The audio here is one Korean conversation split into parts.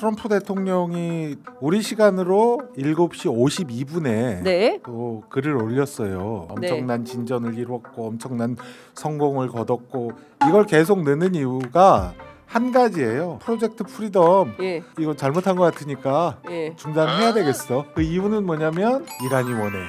트럼프 대통령이 우리 시간으로 7시 52분에 네. 또 글을 올렸어요. 엄청난 진전을 이뤘고 엄청난 성공을 거뒀고 이걸 계속 넣는 이유가 한 가지예요. 프로젝트 프리덤 예. 이거 잘못한 것 같으니까 예. 중단해야 되겠어. 그 이유는 뭐냐면 이란이 원해.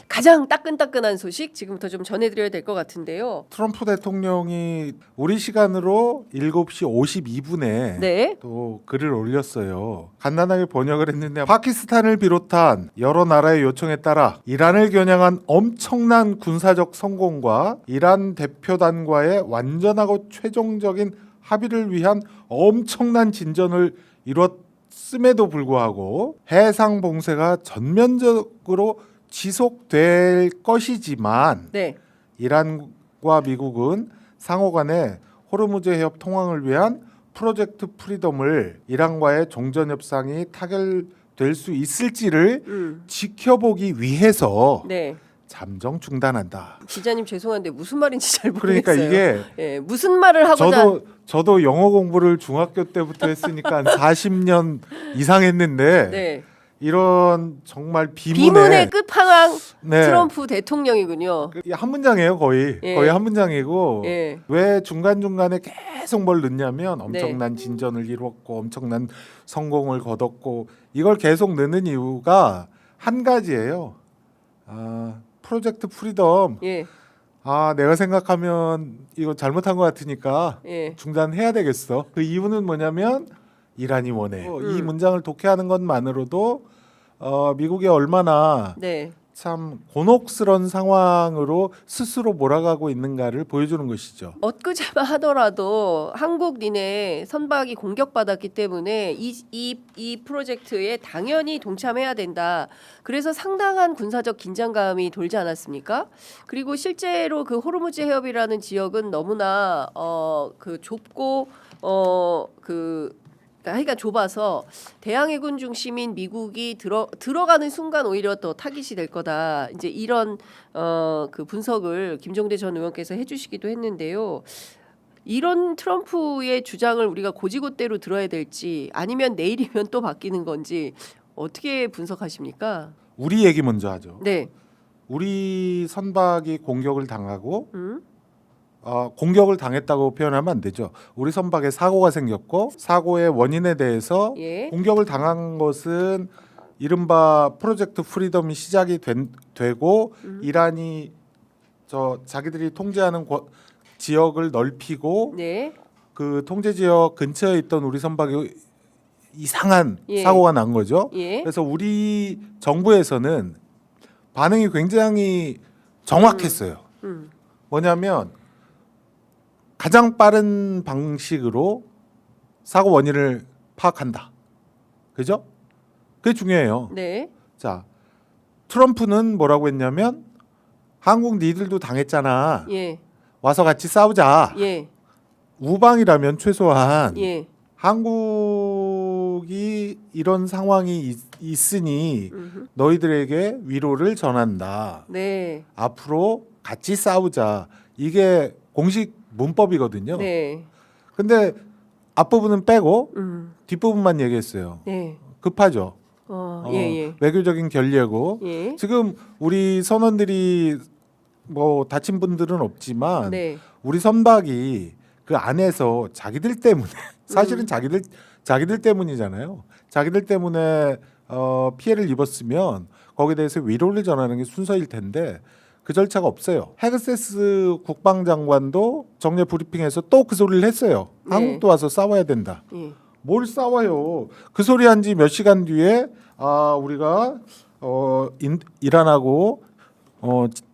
가장 따끈따끈한 소식 지금부터 좀 전해드려야 될 것 같은데요. 트럼프 대통령이 우리 시간으로 7시 52분에 네. 또 글을 올렸어요. 간단하게 번역을 했는데 파키스탄을 비롯한 여러 나라의 요청에 따라 이란을 겨냥한 엄청난 군사적 성공과 이란 대표단과의 완전하고 최종적인 합의를 위한 엄청난 진전을 이뤘음에도 불구하고 해상 봉쇄가 전면적으로 지속될 것이지만 네. 이란과 미국은 상호간에 호르무즈 해협 통항을 위한 프로젝트 프리덤을 이란과의 종전 협상이 타결될 수 있을지를 지켜보기 위해서 네. 잠정 중단한다. 기자님 죄송한데 무슨 말인지 잘 그러니까 모르겠어요. 이게 예, 무슨 말을 하고자 저도 영어 공부를 중학교 때부터 했으니까 한 40년 이상 했는데 네. 이런 정말 비문의 끝판왕 네. 트럼프 대통령이군요. 한 문장이에요 거의. 예. 거의 한 문장이고 예. 왜 중간중간에 계속 뭘 넣냐면 엄청난 진전을 이뤘고 엄청난 성공을 거뒀고 이걸 계속 넣는 이유가 한 가지예요. 프로젝트 프리덤. 예. 내가 생각하면 이거 잘못한 것 같으니까 예. 중단해야 되겠어. 그 이유는 뭐냐면 이란이 원해. 이 문장을 독해하는 것만으로도 미국이 얼마나 네. 참 곤혹스러운 상황으로 스스로 몰아가고 있는가를 보여주는 것이죠. 엊그제만 하더라도 한국 니네 선박이 공격받았기 때문에 이 프로젝트에 당연히 동참해야 된다. 그래서 상당한 군사적 긴장감이 돌지 않았습니까? 그리고 실제로 그 호르무즈 해협이라는 지역은 너무나 그 좁고 그러니까 좁아서 대항해군 중심인 미국이 들어가는 순간 오히려 더 타깃이 될 거다. 이제 이런 그 분석을 김종대 전 의원께서 해주시기도 했는데요. 이런 트럼프의 주장을 우리가 고지고대로 들어야 될지 아니면 내일이면 또 바뀌는 건지 어떻게 분석하십니까? 우리 얘기 먼저 하죠. 네. 우리 선박이 공격을 당하고 공격을 당했다고 표현하면 안 되죠. 우리 선박에 사고가 생겼고 사고의 원인에 대해서 예. 공격을 당한 것은 이른바 프로젝트 프리덤이 시작이 되고 이란이 자기들이 통제하는 지역을 넓히고 네. 그 통제 지역 근처에 있던 우리 선박이 이상한 예. 사고가 난 거죠. 예. 그래서 우리 정부에서는 반응이 굉장히 정확했어요. 뭐냐면 가장 빠른 방식으로 사고 원인을 파악한다. 그죠? 그게 중요해요. 네. 자, 트럼프는 뭐라고 했냐면 한국 니들도 당했잖아. 예. 와서 같이 싸우자. 예. 우방이라면 최소한 예. 한국이 이런 상황이 있으니 너희들에게 위로를 전한다. 네. 앞으로 같이 싸우자. 이게 공식 문법이거든요. 네. 근데 앞부분은 빼고 뒷부분만 얘기했어요. 네. 급하죠. 예. 외교적인 결례고 예. 지금 우리 선원들이 뭐 다친 분들은 없지만 네. 우리 선박이 그 안에서 자기들 때문에 사실은 자기들 때문이잖아요. 자기들 때문에 피해를 입었으면 거기에 대해서 위로를 전하는 게 순서일 텐데 그 절차가 없어요. 헤그세스 국방장관도 정례 브리핑에서 또 그 소리를 했어요. 네. 한국도 와서 싸워야 된다. 예. 뭘 싸워요? 그 소리 한 지 몇 시간 뒤에 우리가 이란하고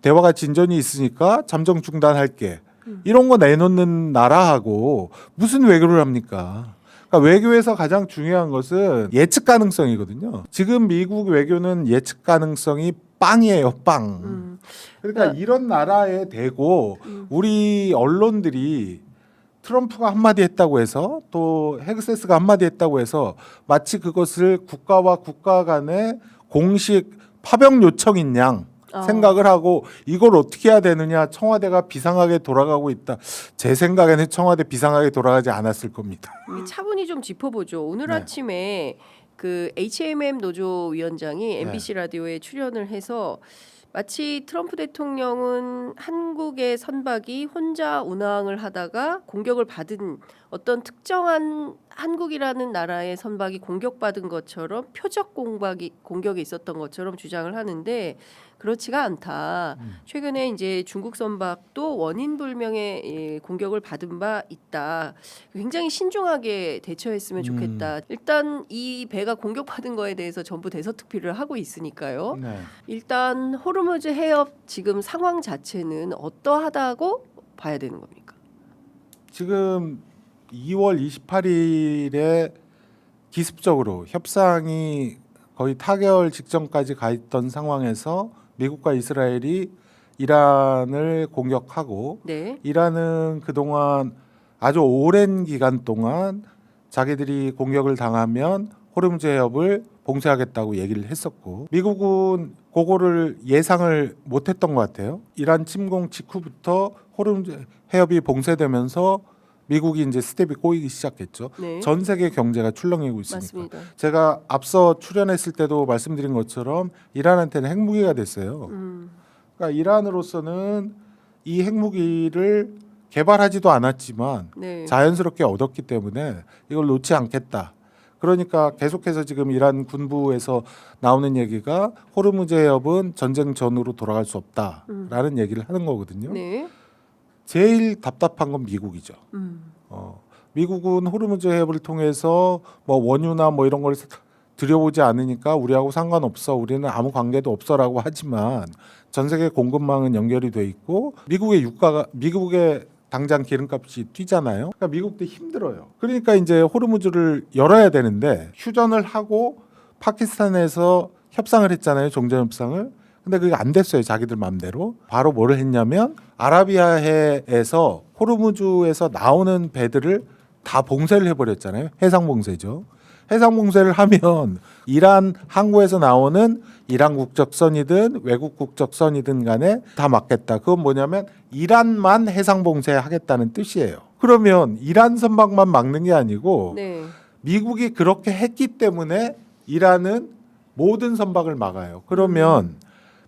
대화가 진전이 있으니까 잠정 중단할게. 이런 거 내놓는 나라하고 무슨 외교를 합니까? 그러니까 외교에서 가장 중요한 것은 예측 가능성이거든요. 지금 미국 외교는 예측 가능성이 빵이에요, 빵. 그러니까 이런 나라에 대고 우리 언론들이 트럼프가 한마디 했다고 해서 또 헤그세스가 한마디 했다고 해서 마치 그것을 국가와 국가 간의 공식 파병 요청인 양 생각을 하고 이걸 어떻게 해야 되느냐. 청와대가 비상하게 돌아가고 있다. 제 생각에는 청와대 비상하게 돌아가지 않았을 겁니다. 차분히 좀 짚어보죠. 오늘 네. 아침에 그 HMM 노조 위원장이 네. MBC 라디오에 출연을 해서 마치 트럼프 대통령은 한국의 선박이 혼자 운항을 하다가 공격을 받은 어떤 특정한 한국이라는 나라의 선박이 공격받은 것처럼 표적 공격이 있었던 것처럼 주장을 하는데 그렇지가 않다. 최근에 이제 중국 선박도 원인 불명의 공격을 받은 바 있다. 굉장히 신중하게 대처했으면 좋겠다. 일단 이 배가 공격받은 거에 대해서 전부 대서특필을 하고 있으니까요. 네. 일단 호르무즈 해협 지금 상황 자체는 어떠하다고 봐야 되는 겁니까? 지금 2월 28일에 기습적으로 협상이 거의 타결 직전까지 가 있던 상황에서 미국과 이스라엘이 이란을 공격하고 네. 이란은 그동안 아주 오랜 기간 동안 자기들이 공격을 당하면 호르무즈 해협을 봉쇄하겠다고 얘기를 했었고 미국은 그거를 예상을 못했던 것 같아요. 이란 침공 직후부터 호르무즈 해협이 봉쇄되면서 미국이 이제 스텝이 꼬이기 시작했죠. 네. 전 세계 경제가 출렁이고 있으니까. 맞습니다. 제가 앞서 출연했을 때도 말씀드린 것처럼 이란한테는 핵무기가 됐어요. 그러니까 이란으로서는 이 핵무기를 개발하지도 않았지만 네. 자연스럽게 얻었기 때문에 이걸 놓지 않겠다. 그러니까 계속해서 지금 이란 군부에서 나오는 얘기가 호르무즈 해협은 전쟁 전으로 돌아갈 수 없다라는 얘기를 하는 거거든요. 네. 제일 답답한 건 미국이죠. 미국은 호르무즈 해협을 통해서 뭐 원유나 뭐 이런 걸 들여보지 않으니까 우리하고 상관없어. 우리는 아무 관계도 없어라고 하지만 전 세계 공급망은 연결이 돼 있고 미국의 당장 기름값이 뛰잖아요. 그러니까 미국도 힘들어요. 그러니까 이제 호르무즈를 열어야 되는데 휴전을 하고 파키스탄에서 협상을 했잖아요. 종전 협상을. 근데 그게 안 됐어요. 자기들 마음대로. 바로 뭐를 했냐면 아라비아해에서 호르무즈에서 나오는 배들을 다 봉쇄를 해버렸잖아요. 해상 봉쇄죠. 해상 봉쇄를 하면 이란 항구에서 나오는 이란 국적선이든 외국 국적선이든 간에 다 막겠다. 그건 뭐냐면 이란만 해상 봉쇄하겠다는 뜻이에요. 그러면 이란 선박만 막는 게 아니고 네. 미국이 그렇게 했기 때문에 이란은 모든 선박을 막아요. 그러면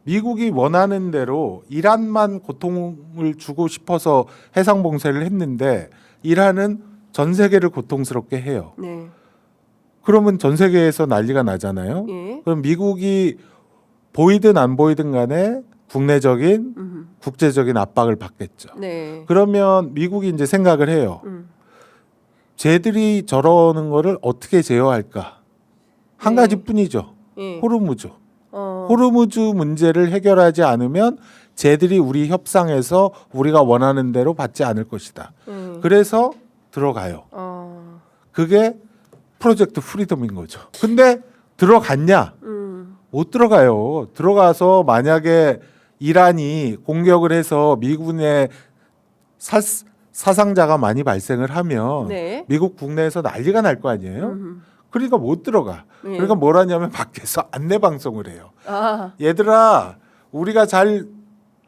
미국이 원하는 대로 이란만 고통을 주고 싶어서 해상 봉쇄를 했는데 이란은 전 세계를 고통스럽게 해요. 네. 그러면 전 세계에서 난리가 나잖아요. 예. 그럼 미국이 보이든 안 보이든 간에 국내적인 국제적인 압박을 받겠죠. 네. 그러면 미국이 이제 생각을 해요. 쟤들이 저러는 거를 어떻게 제어할까? 한 네. 가지뿐이죠. 예. 호르무즈. 호르무즈 문제를 해결하지 않으면 쟤들이 우리 협상에서 우리가 원하는 대로 받지 않을 것이다. 그래서 들어가요. 그게 프로젝트 프리덤인 거죠. 근데 들어갔냐? 못 들어가요. 들어가서 만약에 이란이 공격을 해서 미군의 사상자가 많이 발생을 하면 네. 미국 국내에서 난리가 날 거 아니에요. 그러니까 못 들어가. 예. 그러니까 뭘 하냐면 밖에서 안내 방송을 해요. 아. 얘들아, 우리가 잘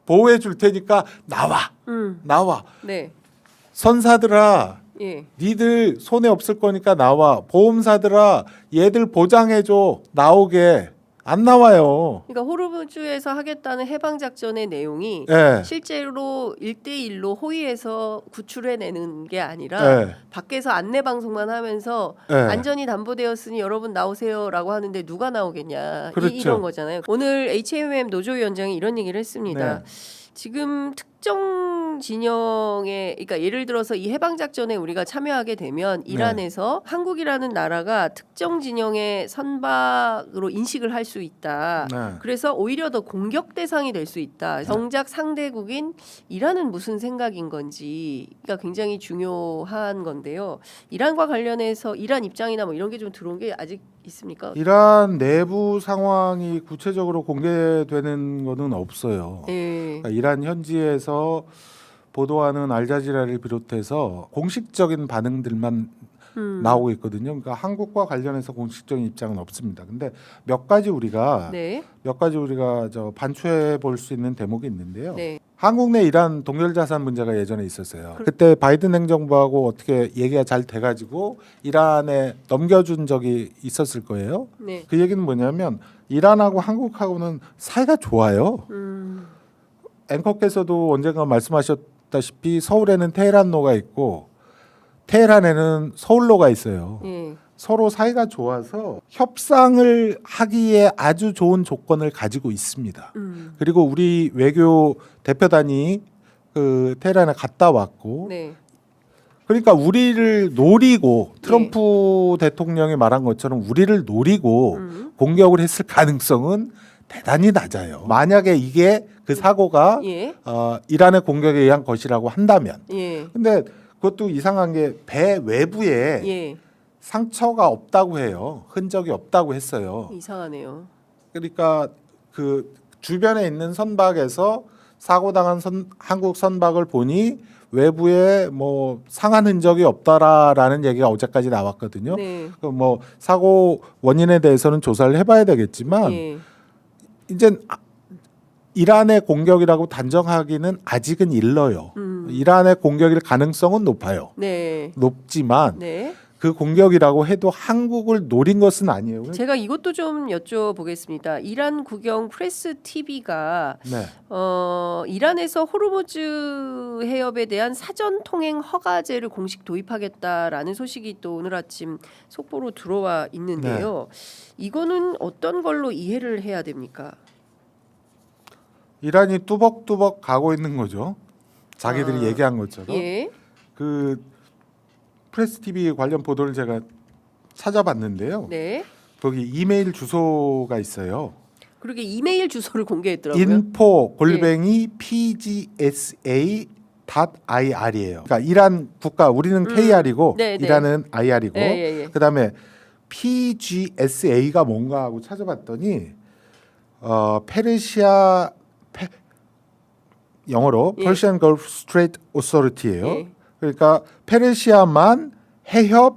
보호해 줄 테니까 나와. 나와. 네. 선사들아, 예. 니들 손해 없을 거니까 나와. 보험사들아, 얘들 보장해 줘. 나오게. 안 나와요. 그러니까 호르무즈에서 하겠다는 해방 작전의 내용이 예. 실제로 1대1로 호위해서 구출해내는 게 아니라 예. 밖에서 안내 방송만 하면서 예. 안전이 담보되었으니 여러분 나오세요라고 하는데 누가 나오겠냐. 그렇죠. 이런 거잖아요. 오늘 HMM 노조위원장이 이런 얘기를 했습니다. 네. 지금 특정 진영에 그러니까 예를 들어서 이 해방 작전에 우리가 참여하게 되면 이란에서 한국이라는 나라가 특정 진영의 선박으로 인식을 할 수 있다. 네. 그래서 오히려 더 공격 대상이 될 수 있다. 정작 상대국인 이란은 무슨 생각인 건지가 굉장히 중요한 건데요. 이란과 관련해서 이란 입장이나 뭐 이런 게 좀 들어온 게 아직 있습니까? 이란 내부 상황이 구체적으로 공개되는 거는 없어요. 네. 그러니까 이란 현지에서 보도하는 알자지라를 비롯해서 공식적인 반응들만 나오고 있거든요. 그러니까 한국과 관련해서 공식적인 입장은 없습니다. 근데 몇 가지 우리가 네. 저 반추해 볼 수 있는 대목이 있는데요. 네. 한국 내 이란 동결 자산 문제가 예전에 있었어요. 그때 바이든 행정부하고 어떻게 얘기가 잘 돼가지고 이란에 넘겨준 적이 있었을 거예요. 네. 그 얘기는 뭐냐면 이란하고 한국하고는 사이가 좋아요. 앵커께서도 언젠가 말씀하셨다시피 서울에는 테헤란로가 있고 테헤란에는 서울로가 있어요. 예. 서로 사이가 좋아서 협상을 하기에 아주 좋은 조건을 가지고 있습니다. 그리고 우리 외교 대표단이 그 테헤란에 갔다 왔고, 네. 그러니까 우리를 노리고 트럼프 대통령이 말한 것처럼 우리를 노리고 공격을 했을 가능성은 대단히 낮아요. 만약에 이게 그 사고가 예. 이란의 공격에 의한 것이라고 한다면, 예. 근데 그것도 이상한 게 배 외부에 예. 상처가 상처가 없다고 해요. 흔적이 없다고 했어요. 이상하네요. 그러니까 그 주변에 있는 선박에서 사고당한 한국 선박을 보니 외부에 뭐 상한 흔적이 없다라는 얘기가 어제까지 나왔거든요. 네. 그 뭐 사고 원인에 대해서는 조사를 해봐야 되겠지만 예. 이제 이란의 공격이라고 단정하기는 아직은 일러요. 이란의 공격일 가능성은 높아요. 네. 높지만 네. 그 공격이라고 해도 한국을 노린 것은 아니에요. 제가 이것도 좀 여쭤보겠습니다. 이란 국영 프레스 TV가 네. 이란에서 호르무즈 해협에 대한 사전 통행 허가제를 공식 도입하겠다라는 소식이 또 오늘 아침 속보로 들어와 있는데요. 이거는 어떤 걸로 이해를 해야 됩니까? 이란이 뚜벅뚜벅 가고 있는 거죠. 자기들이 얘기한 것처럼. 예. 그 프레스 TV 관련 보도를 제가 찾아봤는데요. 네. 거기 이메일 주소가 있어요. 그러게 이메일 주소를 공개했더라고요. info@pga.ir이에요. 그러니까 이란 국가 우리는 KR이고 네, 네. 이란은 IR이고 예, 예, 예. 그다음에 PGSA가 뭔가 하고 찾아봤더니 페르시아 영어로 예. Persian Gulf Strait Authority예요. 예. 그러니까 페르시아만 해협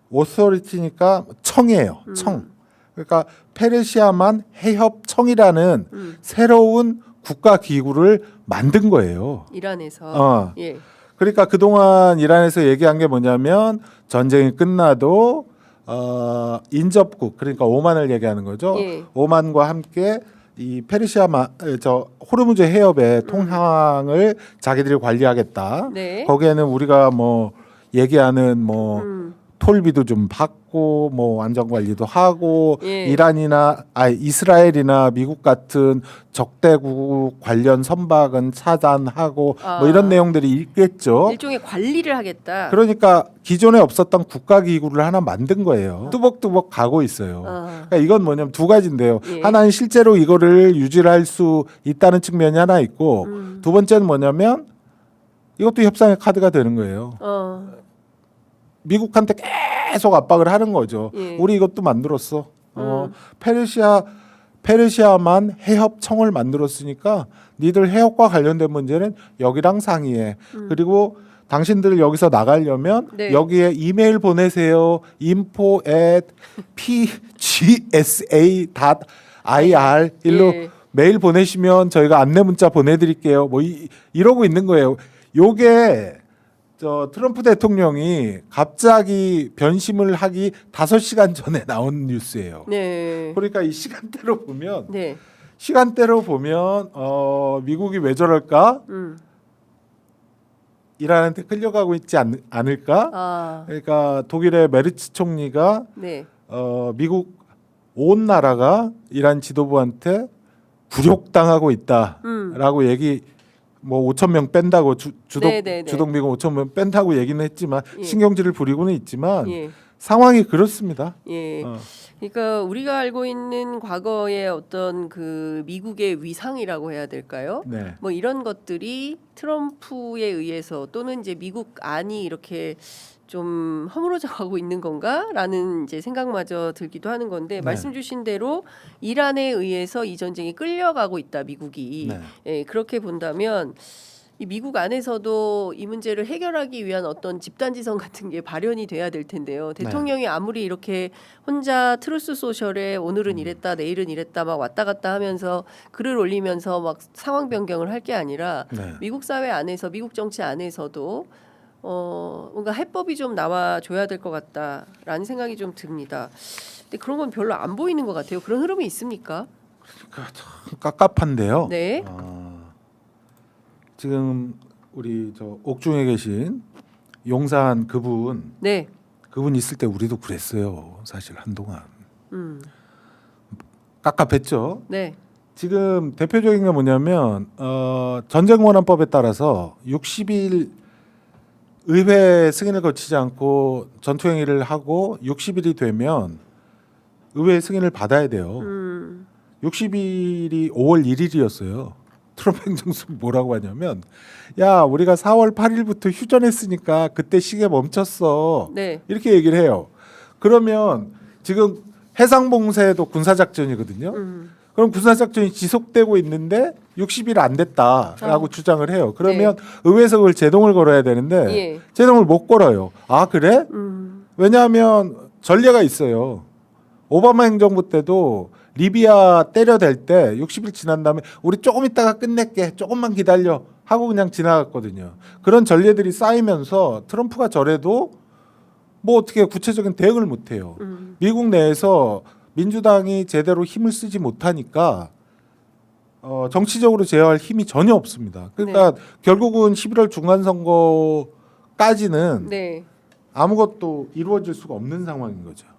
오소리티니까 청이에요. 청. 그러니까 페르시아만 해협청이라는 새로운 국가 기구를 만든 거예요. 이란에서. 예. 그러니까 그동안 이란에서 얘기한 게 뭐냐면 전쟁이 끝나도 인접국 그러니까 오만을 얘기하는 거죠. 예. 오만과 함께 이 호르무즈 해협의 통항을 자기들이 관리하겠다. 네. 거기에는 우리가 뭐 얘기하는 뭐 톨비도 좀 받고 뭐 안전 관리도 하고 예. 이스라엘이나 미국 같은 적대국 관련 선박은 차단하고 뭐 이런 내용들이 있겠죠. 일종의 관리를 하겠다. 그러니까 기존에 없었던 국가 기구를 하나 만든 거예요. 뚜벅뚜벅 가고 있어요. 그러니까 이건 뭐냐면 두 가지인데요. 예. 하나는 실제로 이거를 유지를 할 수 있다는 측면이 하나 있고 두 번째는 뭐냐면 이것도 협상의 카드가 되는 거예요. 미국한테 계속 압박을 하는 거죠. 예. 우리 이것도 만들었어. 페르시아만 해협청을 만들었으니까 니들 해협과 관련된 문제는 여기랑 상의해. 그리고 당신들 여기서 나가려면 네. 여기에 이메일 보내세요. info@pgsa.ir 일로 예. 메일 보내시면 저희가 안내 문자 보내드릴게요. 뭐 이러고 있는 거예요. 요게 트럼프 대통령이 갑자기 변심을 하기 5시간 전에 나온 뉴스예요. 네. 그러니까 이 시간대로 보면 네. 미국이 왜 저럴까? 이란한테 끌려가고 있지 않을까? 그러니까 독일의 메르츠 총리가 네. 미국 온 나라가 이란 지도부한테 굴욕당하고 있다라고 얘기 뭐 5천 명 뺀다고 주동미군 5천 명 뺀다고 얘기는 했지만 예. 신경질을 부리고는 있지만 예. 상황이 그렇습니다. 예. 그러니까 우리가 알고 있는 과거의 어떤 그 미국의 위상이라고 해야 될까요? 네. 뭐 이런 것들이 트럼프에 의해서 또는 이제 미국 안이 이렇게 좀 허물어져 가고 있는 건가라는 이제 생각마저 들기도 하는 건데 말씀 주신 대로 이란에 의해서 이 전쟁이 끌려가고 있다 미국이. 네. 예, 그렇게 본다면 이 미국 안에서도 이 문제를 해결하기 위한 어떤 집단지성 같은 게 발현이 돼야 될 텐데요. 대통령이 아무리 이렇게 혼자 트루스 소셜에 오늘은 이랬다 내일은 이랬다 막 왔다 갔다 하면서 글을 올리면서 막 상황 변경을 할 게 아니라 네. 미국 사회 안에서 미국 정치 안에서도 뭔가 해법이 좀 나와줘야 될 것 같다라는 생각이 좀 듭니다. 근데 그런 건 별로 안 보이는 것 같아요. 그런 흐름이 있습니까? 그러니까 참 깝깝한데요. 네. 지금 우리 저 옥중에 계신 용산 그분 네. 있을 때 우리도 그랬어요. 사실 한동안 음. 깝깝했죠. 네. 지금 대표적인 게 뭐냐면 전쟁원안법에 따라서 60일 의회 승인을 거치지 않고 전투행위를 하고 60일이 되면 의회 승인을 받아야 돼요. 60일이 5월 1일이었어요. 트럼프 행정부 뭐라고 하냐면 야 우리가 4월 8일부터 휴전했으니까 그때 시계 멈췄어. 네. 이렇게 얘기를 해요. 그러면 지금 해상봉쇄도 군사작전이거든요. 그럼 군사작전이 지속되고 있는데 60일 안 됐다라고 주장을 해요. 그러면 의회에서 그걸 제동을 걸어야 되는데 예. 제동을 못 걸어요. 아 그래? 왜냐하면 전례가 있어요. 오바마 행정부 때도 리비아 때려댈 때 60일 지난 다음에 우리 조금 있다가 끝낼게 조금만 기다려 하고 그냥 지나갔거든요. 그런 전례들이 쌓이면서 트럼프가 저래도 뭐 어떻게 구체적인 대응을 못해요. 미국 내에서 민주당이 제대로 힘을 쓰지 못하니까 정치적으로 제어할 힘이 전혀 없습니다. 그러니까 결국은 11월 중간선거까지는 네. 아무것도 이루어질 수가 없는 상황인 거죠.